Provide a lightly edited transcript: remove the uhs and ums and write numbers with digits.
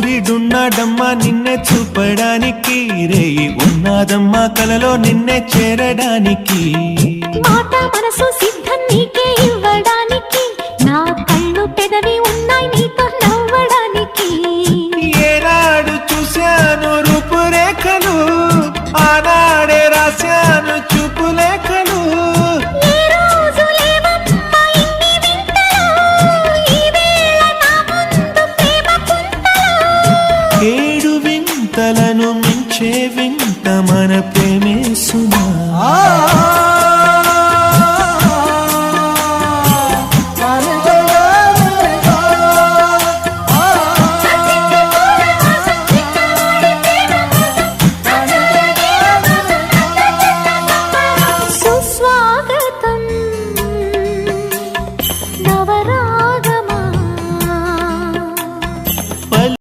సూర్యుడున్నాడమ్మా నిన్నే చూపడానికి, రేయి ఉన్నాదమ్మా కలలో నిన్నే చేరడానికి. మాట మనసు సిద్ధం నీకే ఇవ్వడానికి, నా కళ్ళు పెదవి ఉన్నాయి నీతో నవ్వడానికి. ఏనాడు చూశాను రూపురేఖలు, ఆనాడే రాశాను చూపులేఖలు. ఏ రోజు లేవమ్మా ఇన్ని వింతలు, ఈ వేళ నా ముందు ప్రేమ పుంతలు. 7 వింతలను మించే వింత